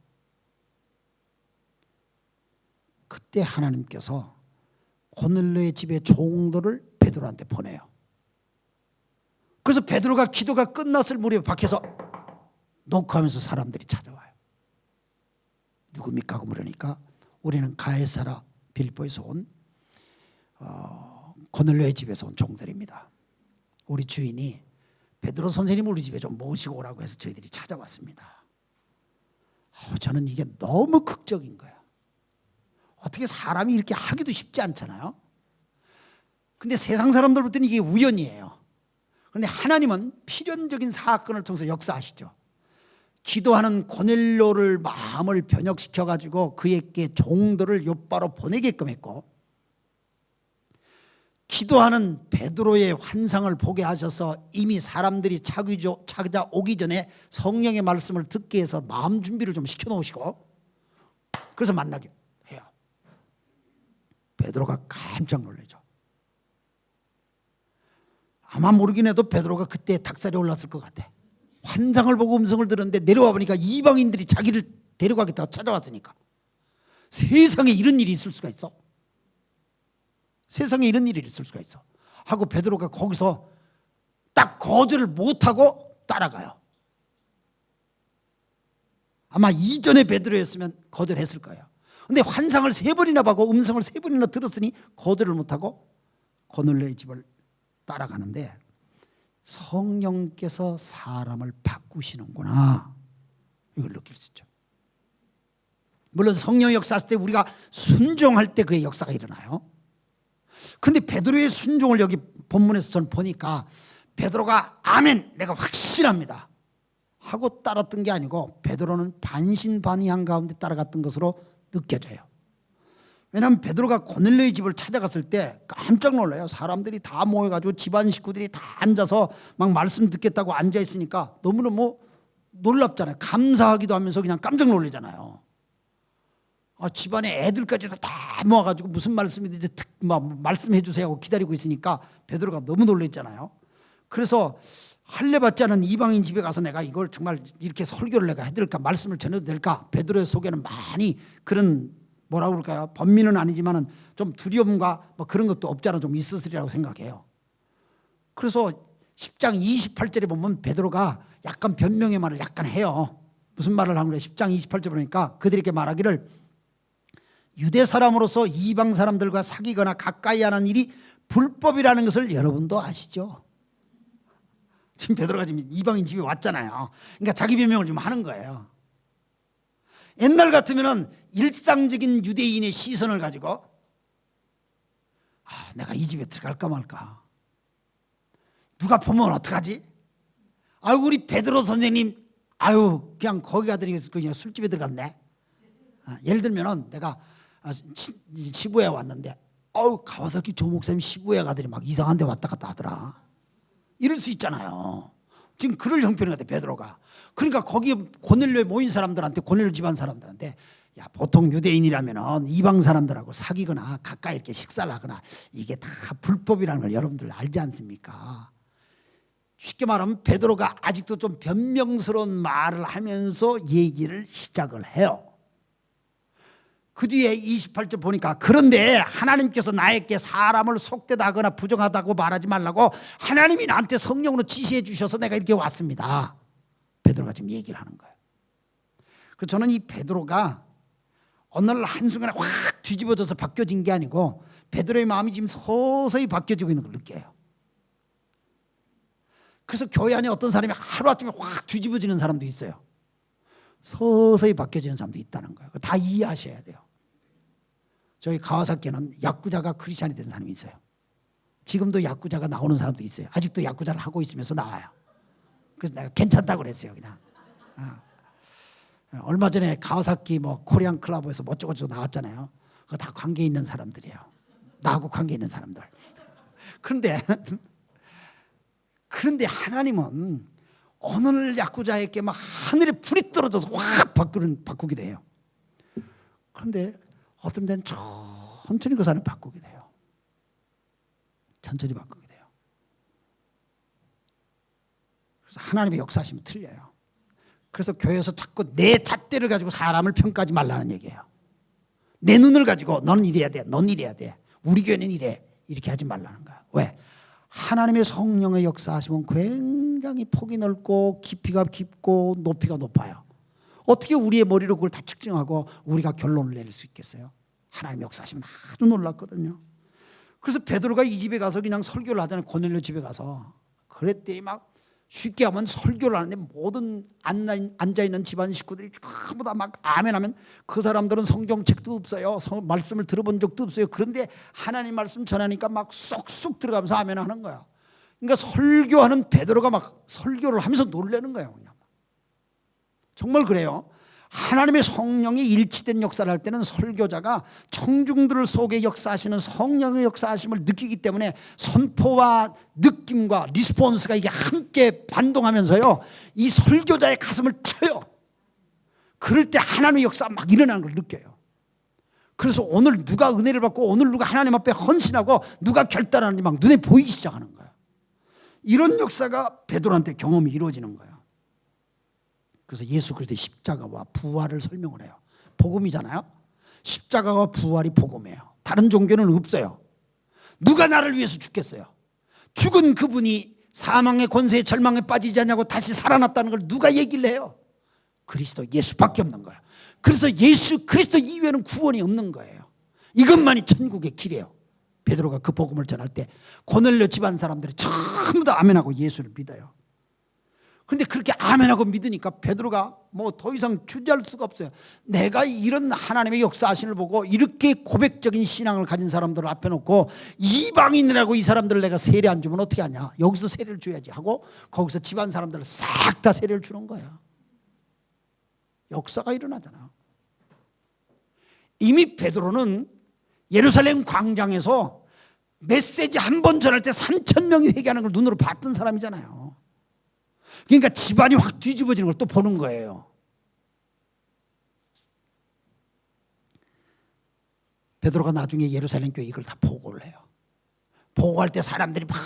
그때 하나님께서 고넬료의 집에 종들을 베드로한테 보내요. 그래서 베드로가 기도가 끝났을 무렵에 밖에서 녹화하면서 사람들이 찾아와요. 누굽니까? 물으니까 우리는 가이사랴 빌보에서 온 고넬료의 집에서 온 종들입니다. 우리 주인이 베드로 선생님 우리 집에 좀 모시고 오라고 해서 저희들이 찾아왔습니다. 저는 이게 너무 극적인 거야. 어떻게 사람이 이렇게 하기도 쉽지 않잖아요. 근데 세상 사람들 볼 때는 이게 우연이에요. 그런데 하나님은 필연적인 사건을 통해서 역사하시죠. 기도하는 고넬료를 마음을 변혁시켜 가지고 그에게 종들을 욥바로 보내게끔 했고 기도하는 베드로의 환상을 보게 하셔서 이미 사람들이 찾아오기 전에 성령의 말씀을 듣게 해서 마음 준비를 좀 시켜놓으시고 그래서 만나게 해요. 베드로가 깜짝 놀라죠. 아마 모르긴 해도 베드로가 그때 닭살이 올랐을 것 같아. 환상을 보고 음성을 들었는데 내려와 보니까 이방인들이 자기를 데려가겠다고 찾아왔으니까 세상에 이런 일이 있을 수가 있어? 세상에 이런 일이 있을 수가 있어 하고 베드로가 거기서 딱 거절을 못하고 따라가요. 아마 이전에 베드로였으면 거절했을 거예요. 근데 환상을 3번이나 보고 음성을 3번이나 들었으니 거절을 못하고 고넬료의 집을 따라가는데 성령께서 사람을 바꾸시는구나 이걸 느낄 수 있죠. 물론 성령 역사할 때 우리가 순종할 때 그의 역사가 일어나요. 근데 베드로의 순종을 여기 본문에서 저는 보니까 베드로가 아멘 내가 확신합니다 하고 따랐던 게 아니고 베드로는 반신반의한 가운데 따라갔던 것으로 느껴져요. 왜냐하면 베드로가 고넬료의 집을 찾아갔을 때 깜짝 놀라요. 사람들이 다 모여가지고 집안 식구들이 다 앉아서 막 말씀 듣겠다고 앉아있으니까 너무너무 놀랍잖아요. 감사하기도 하면서 그냥 깜짝 놀라잖아요. 집안에 애들까지도 다 모아가지고 무슨 말씀이든지 말씀해 주세요 하고 기다리고 있으니까 베드로가 너무 놀랐잖아요. 그래서 할례받지 않은 이방인 집에 가서 내가 이걸 정말 이렇게 설교를 내가 해드릴까 말씀을 전해도 될까. 베드로의 속에는 많이 그런 뭐라고 그럴까요? 번민은 아니지만은 좀 두려움과 뭐 그런 것도 없지 않아 좀 있었으리라고 생각해요. 그래서 10장 28절에 보면 베드로가 약간 변명의 말을 약간 해요. 무슨 말을 한 거예요? 10장 28절 보니까 그들에게 말하기를 유대 사람으로서 이방 사람들과 사귀거나 가까이 하는 일이 불법이라는 것을 여러분도 아시죠? 지금 베드로가 지금 이방인 집에 왔잖아요. 그러니까 자기 변명을 좀 하는 거예요. 옛날 같으면은 일상적인 유대인의 시선을 가지고 내가 이 집에 들어갈까 말까. 누가 보면 어떡하지? 우리 베드로 선생님 그냥 거기 가더니 그냥 술집에 들어갔네. 예를 들면은 내가 시부에 왔는데 가와사키 조 목사님 시부에 가더니 막 이상한 데 왔다 갔다 하더라. 이럴 수 있잖아요. 지금 그럴 형편인 것 같아 베드로가. 그러니까 거기 고넬료에 모인 사람들한테, 고넬료 집안 사람들한테 야, 보통 유대인이라면 이방 사람들하고 사귀거나 가까이 이렇게 식사를 하거나 이게 다 불법이라는 걸 여러분들 알지 않습니까? 쉽게 말하면 베드로가 아직도 좀 변명스러운 말을 하면서 얘기를 시작을 해요. 그 뒤에 28절 보니까 그런데 하나님께서 나에게 사람을 속되다 하거나 부정하다고 말하지 말라고 하나님이 나한테 성령으로 지시해 주셔서 내가 이렇게 왔습니다. 베드로가 지금 얘기를 하는 거예요. 그래서 저는 이 베드로가 어느 날 한순간에 확 뒤집어져서 바뀌어진 게 아니고 베드로의 마음이 지금 서서히 바뀌어지고 있는 걸 느껴요. 그래서 교회 안에 어떤 사람이 하루아침에 확 뒤집어지는 사람도 있어요. 서서히 바뀌어지는 사람도 있다는 거예요. 다 이해하셔야 돼요. 저희 가와사키에는 야쿠자가 크리스찬이 된 사람이 있어요. 지금도 야쿠자가 나오는 사람도 있어요. 아직도 야쿠자를 하고 있으면서 나와요. 그래서 내가 괜찮다고 그랬어요. 그냥 얼마 전에 가와사키 코리안 클럽에서 어쩌고저쩌고 나왔잖아요. 그거 다 관계 있는 사람들이에요. 나하고 관계 있는 사람들. 그런데 하나님은 어느 날 야쿠자에게 막 하늘에 불이 떨어져서 확 바꾸기도 해요. 그런데 어떤 데는 천천히 그 사람을 바꾸게 돼요. 천천히 바꾸게 돼요. 그래서 하나님의 역사하심이 틀려요. 그래서 교회에서 자꾸 내 잣대를 가지고 사람을 평가하지 말라는 얘기예요. 내 눈을 가지고 너는 이래야 돼, 넌 이래야 돼, 우리 교회는 이래, 이렇게 하지 말라는 거야. 왜? 하나님의 성령의 역사하심은 굉장히 폭이 넓고 깊이가 깊고 높이가 높아요. 어떻게 우리의 머리로 그걸 다 측정하고 우리가 결론을 내릴 수 있겠어요? 하나님의 역사하심은 아주 놀랐거든요. 그래서 베드로가 이 집에 가서 그냥 설교를 하잖아요. 고넬료 집에 가서. 그랬더니 막 쉽게 하면 설교를 하는데 모든 앉아있는 집안 식구들이 전부 다 막 아멘하면 그 사람들은 성경책도 없어요. 말씀을 들어본 적도 없어요. 그런데 하나님 말씀 전하니까 막 쏙쏙 들어가면서 아멘하는 거야. 그러니까 설교하는 베드로가 막 설교를 하면서 놀라는 거예요. 그냥. 정말 그래요. 하나님의 성령이 일치된 역사를 할 때는 설교자가 청중들 속에 역사하시는 성령의 역사하심을 느끼기 때문에 선포와 느낌과 리스폰스가 이게 함께 반동하면서요 이 설교자의 가슴을 쳐요. 그럴 때 하나님의 역사가 막 일어나는 걸 느껴요. 그래서 오늘 누가 은혜를 받고 오늘 누가 하나님 앞에 헌신하고 누가 결단하는지 막 눈에 보이기 시작하는 거예요. 이런 역사가 베드로한테 경험이 이루어지는 거예요. 그래서 예수 그리스도의 십자가와 부활을 설명을 해요. 복음이잖아요. 십자가와 부활이 복음이에요. 다른 종교는 없어요. 누가 나를 위해서 죽겠어요? 죽은 그분이 사망의 권세에 절망에 빠지지 않냐고 다시 살아났다는 걸 누가 얘기를 해요? 그리스도 예수밖에 없는 거예요. 그래서 예수 그리스도 이외에는 구원이 없는 거예요. 이것만이 천국의 길이에요. 베드로가 그 복음을 전할 때 고넬료 집안 사람들이 전부 다 아멘하고 예수를 믿어요. 그런데 그렇게 아멘하고 믿으니까 베드로가 더 이상 주저할 수가 없어요. 내가 이런 하나님의 역사하심을 보고 이렇게 고백적인 신앙을 가진 사람들을 앞에 놓고 이방인이라고 이 사람들을 내가 세례 안 주면 어떻게 하냐. 여기서 세례를 줘야지 하고 거기서 집안 사람들을 싹 다 세례를 주는 거예요. 역사가 일어나잖아. 이미 베드로는 예루살렘 광장에서 메시지 한 번 전할 때 3,000명이 회개하는 걸 눈으로 봤던 사람이잖아요. 그러니까 집안이 확 뒤집어지는 걸 또 보는 거예요. 베드로가 나중에 예루살렘 교회 이걸 다 보고를 해요. 보고할 때 사람들이 막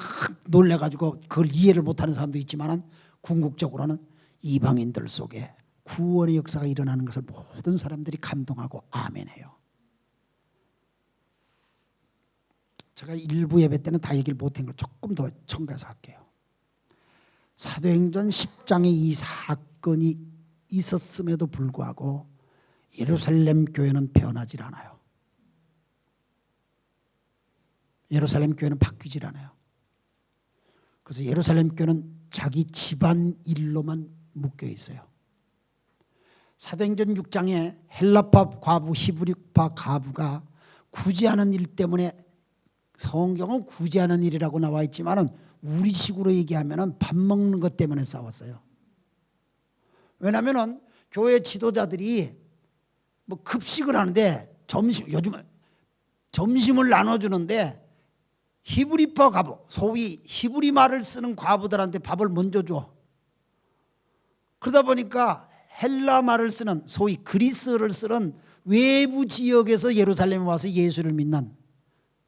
놀래가지고 그걸 이해를 못하는 사람도 있지만 궁극적으로는 이방인들 속에 구원의 역사가 일어나는 것을 모든 사람들이 감동하고 아멘해요. 제가 일부 예배 때는 다 얘기를 못한 걸 조금 더 첨가해서 할게요. 사도행전 10장에 이 사건이 있었음에도 불구하고 예루살렘 교회는 변하질 않아요. 예루살렘 교회는 바뀌질 않아요. 그래서 예루살렘 교회는 자기 집안 일로만 묶여 있어요. 사도행전 6장에 헬라파 과부, 히브리파 과부가 구제하는 일 때문에, 성경은 구제하는 일이라고 나와 있지만은 우리식으로 얘기하면은 밥 먹는 것 때문에 싸웠어요. 왜냐하면은 교회 지도자들이 뭐 급식을 하는데 요즘 점심을 나눠주는데 히브리파 과부, 소위 히브리 말을 쓰는 과부들한테 밥을 먼저 줘. 그러다 보니까 헬라 말을 쓰는, 소위 그리스어를 쓰는 외부 지역에서 예루살렘에 와서 예수를 믿는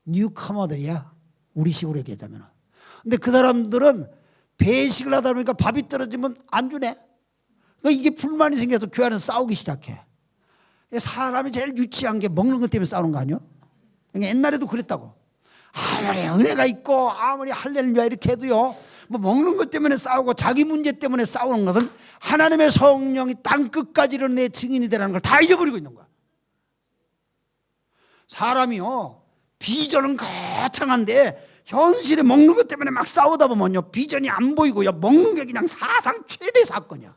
뉴커머들이야, 우리식으로 얘기하자면. 근데 그 사람들은 배식을 하다 보니까 밥이 떨어지면 안 주네. 그러니까 이게 불만이 생겨서 교회 안에서 싸우기 시작해. 사람이 제일 유치한 게 먹는 것 때문에 싸우는 거 아니야? 그러니까 옛날에도 그랬다고. 아무리 은혜가 있고 아무리 할렐루야 이렇게 해도요, 뭐 먹는 것 때문에 싸우고 자기 문제 때문에 싸우는 것은 하나님의 성령이 땅끝까지 내 증인이 되라는 걸 다 잊어버리고 있는 거야. 사람이요, 비전은 거창한데 현실에 먹는 것 때문에 막 싸우다 보면요, 비전이 안 보이고요, 먹는 게 그냥 사상 최대 사건이야.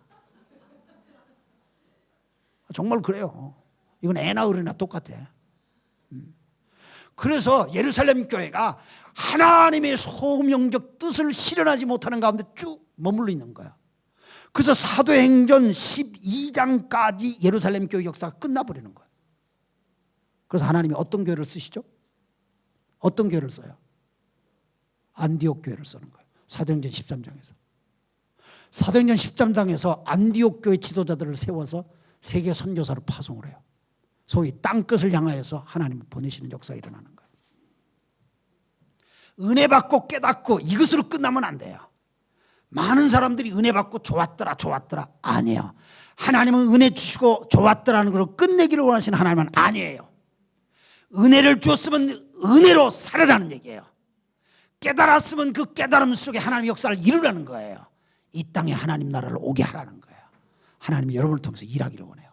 정말 그래요. 이건 애나 어른이나 똑같아. 그래서 예루살렘 교회가 하나님의 소명적 뜻을 실현하지 못하는 가운데 쭉 머물러 있는 거야. 그래서 사도행전 12장까지 예루살렘 교회 역사가 끝나버리는 거야. 그래서 하나님이 어떤 교회를 쓰시죠? 어떤 교회를 써요? 안디옥 교회를 쓰는 거예요. 사도행전 13장에서. 사도행전 13장에서 안디옥 교회 지도자들을 세워서 세계 선교사로 파송을 해요. 소위 땅끝을 향하여서 하나님을 보내시는 역사가 일어나는 거예요. 은혜 받고 깨닫고 이것으로 끝나면 안 돼요. 많은 사람들이 은혜 받고 좋았더라 아니에요. 하나님은 은혜 주시고 좋았더라는 걸로 끝내기를 원하시는 하나님은 아니에요. 은혜를 주었으면 은혜로 살으라는 얘기예요. 깨달았으면 그 깨달음 속에 하나님의 역사를 이루라는 거예요. 이 땅에 하나님 나라를 오게 하라는 거예요. 하나님이 여러분을 통해서 일하기를 원해요.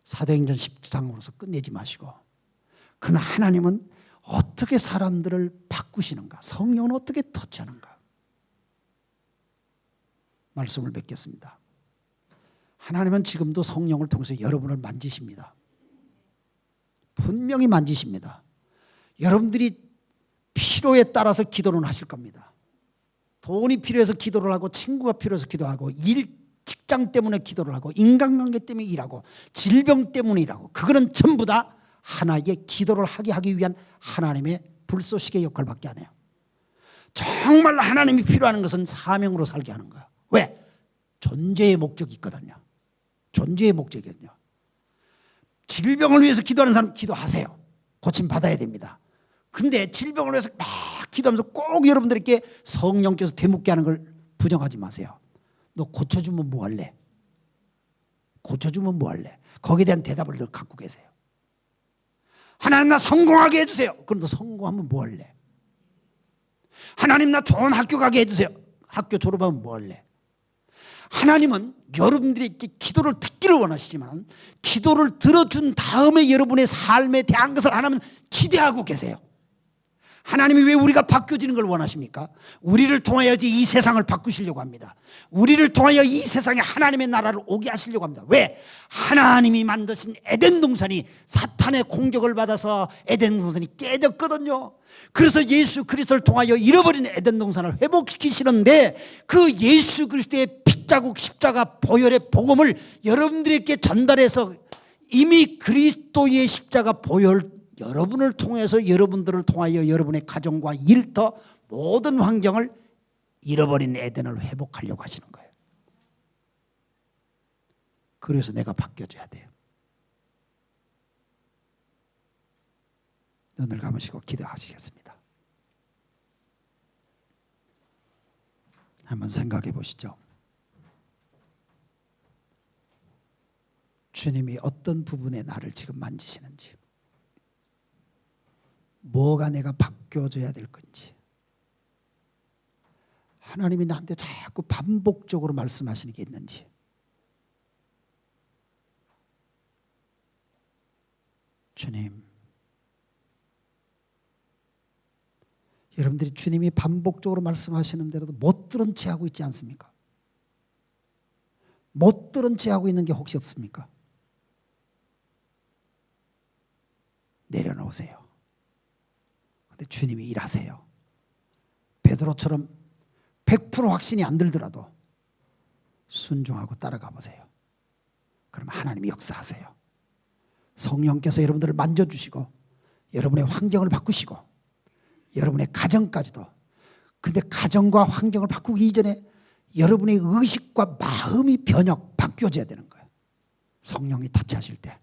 사도행전 10장으로서 끝내지 마시고, 그러나 하나님은 어떻게 사람들을 바꾸시는가, 성령은 어떻게 터치하는가, 말씀을 맺겠습니다. 하나님은 지금도 성령을 통해서 여러분을 만지십니다. 분명히 만지십니다. 여러분들이 필요에 따라서 기도는 하실 겁니다. 돈이 필요해서 기도를 하고, 친구가 필요해서 기도하고, 직장 때문에 기도를 하고, 인간관계 때문에 일하고, 질병 때문에 일하고, 그거는 전부 다 하나의 기도를 하기 위한 하나님의 불쏘시개 역할밖에 안 해요. 정말 하나님이 필요한 것은 사명으로 살게 하는 거예요. 왜? 존재의 목적이 있거든요. 존재의 목적이거든요. 질병을 위해서 기도하는 사람 기도하세요. 고침 받아야 됩니다. 근데 질병을 위해서 막 기도하면서 꼭 여러분들에게 성령께서 되묻게 하는 걸 부정하지 마세요. 너 고쳐주면 뭐 할래? 고쳐주면 뭐 할래? 거기에 대한 대답을 늘 갖고 계세요. 하나님 나 성공하게 해주세요. 그럼 너 성공하면 뭐 할래? 하나님 나 좋은 학교 가게 해주세요. 학교 졸업하면 뭐 할래? 하나님은 여러분들에게 기도를 듣기를 원하시지만, 기도를 들어준 다음에 여러분의 삶에 대한 것을 하나님은 기대하고 계세요. 하나님이 왜 우리가 바뀌어지는 걸 원하십니까? 우리를 통하여 이 세상을 바꾸시려고 합니다. 우리를 통하여 이 세상에 하나님의 나라를 오게 하시려고 합니다. 왜? 하나님이 만드신 에덴 동산이 사탄의 공격을 받아서 에덴 동산이 깨졌거든요. 그래서 예수 그리스도를 통하여 잃어버린 에덴 동산을 회복시키시는데, 그 예수 그리스도의 핏자국 십자가 보혈의 복음을 여러분들에게 전달해서 이미 그리스도의 십자가 보혈, 여러분을 통해서, 여러분들을 통하여 여러분의 가정과 일터 모든 환경을 잃어버린 에덴을 회복하려고 하시는 거예요. 그래서 내가 바뀌어져야 돼요. 눈을 감으시고 기도하시겠습니다. 한번 생각해 보시죠. 주님이 어떤 부분에 나를 지금 만지시는지, 뭐가 내가 바뀌어져야 될 건지, 하나님이 나한테 자꾸 반복적으로 말씀하시는 게 있는지. 주님, 여러분들이 주님이 반복적으로 말씀하시는데도 못 들은 채 하고 있지 않습니까? 못 들은 채 하고 있는 게 혹시 없습니까? 내려놓으세요. 근데 주님이 일하세요. 베드로처럼 100% 확신이 안 들더라도 순종하고 따라가 보세요. 그러면 하나님이 역사하세요. 성령께서 여러분들을 만져주시고 여러분의 환경을 바꾸시고 여러분의 가정까지도. 근데 가정과 환경을 바꾸기 이전에 여러분의 의식과 마음이 바뀌어져야 되는 거예요. 성령이 타치하실 때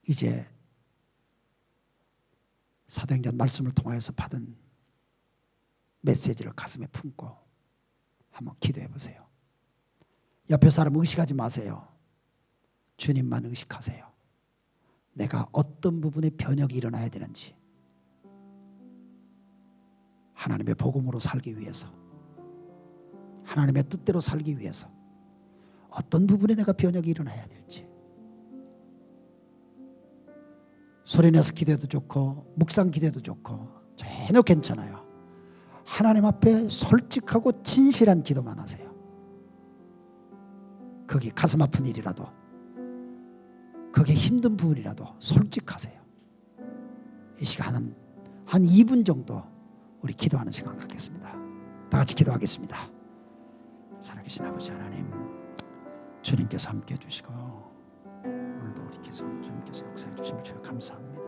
이제 사도행전 말씀을 통하여서 받은 메시지를 가슴에 품고 한번 기도해 보세요. 옆에 사람 의식하지 마세요. 주님만 의식하세요. 내가 어떤 부분에 변혁이 일어나야 되는지, 하나님의 복음으로 살기 위해서, 하나님의 뜻대로 살기 위해서 어떤 부분에 내가 변혁이 일어나야 될지. 소리내서 기도해도 좋고 묵상 기도해도 좋고 전혀 괜찮아요. 하나님 앞에 솔직하고 진실한 기도만 하세요. 그게 가슴 아픈 일이라도, 그게 힘든 부분이라도 솔직하세요. 이 시간은 한 2분 정도 우리 기도하는 시간 갖겠습니다. 다 같이 기도하겠습니다. 살아계신 아버지 하나님, 주님께서 함께 해주시고 오늘도 우리께서 주님께서 역사해 주심을 주여 감사합니다.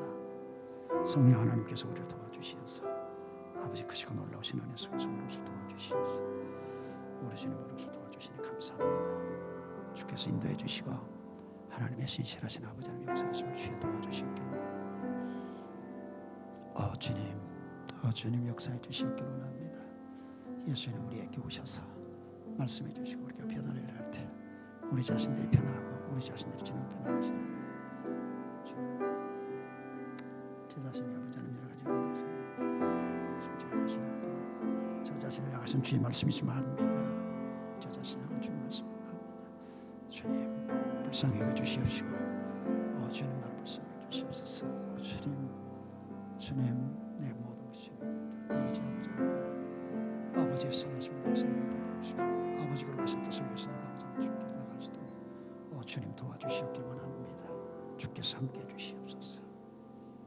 성령 하나님께서 우리를 도와주시어서 아버지 크시고 놀라우신 은혜 속에 성령을 도와주시어서 우리 주님 우리를 도와주시니 감사합니다. 주께서 인도해 주시고 하나님의 신실하신 아버지 하나님 역사하심을 주여 도와주시옵기를 원합니다. 주님 역사해 주시옵기를 원합니다. 예수님 우리에게 오셔서 말씀해 주시고 우리가 변화를 할 때 우리 자신들이 변화하고 우리 자신들이 주님을 변화하시다. 제 자신이 아버지 하나님 여러 가지 없습니다. 저 자신 없고 저 자신을 향하신 주의 말씀이지만 합니다. 저 자신을 향한 주의 말씀을 합니다. 주님 불쌍히 여겨 주시옵시고 주님 나를 불쌍히 여겨 주시옵소서. 주님 내 모든 것이 내 이제 아버지 하나님 아버지의 선하심을 위해서 내가 이루게 해주시고 아버지가 하신 뜻을 위해서 내가 아버지 하나님 주께 나갈 수 있도록 주님 도와주시옵길 원합니다. 주께서 함께 해주시옵소서.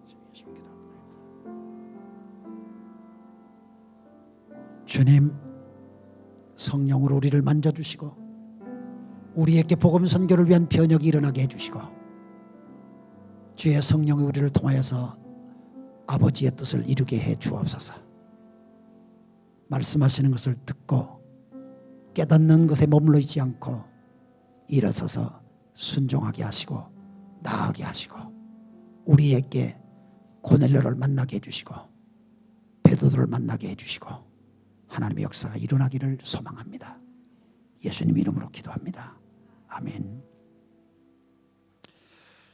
주님 예수님 기도합니다. 주님 성령으로 우리를 만져주시고 우리에게 복음 선교를 위한 변혁이 일어나게 해주시고 주의 성령이 우리를 통하여서 아버지의 뜻을 이루게 해 주옵소서. 말씀하시는 것을 듣고 깨닫는 것에 머물러 있지 않고 일어서서 순종하게 하시고 나아가게 하시고 우리에게 고넬료를 만나게 해주시고 베드로를 만나게 해주시고 하나님의 역사가 일어나기를 소망합니다. 예수님 이름으로 기도합니다. 아멘.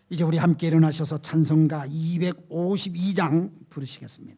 이제 우리 함께 일어나셔서 찬송가 252장 부르시겠습니다.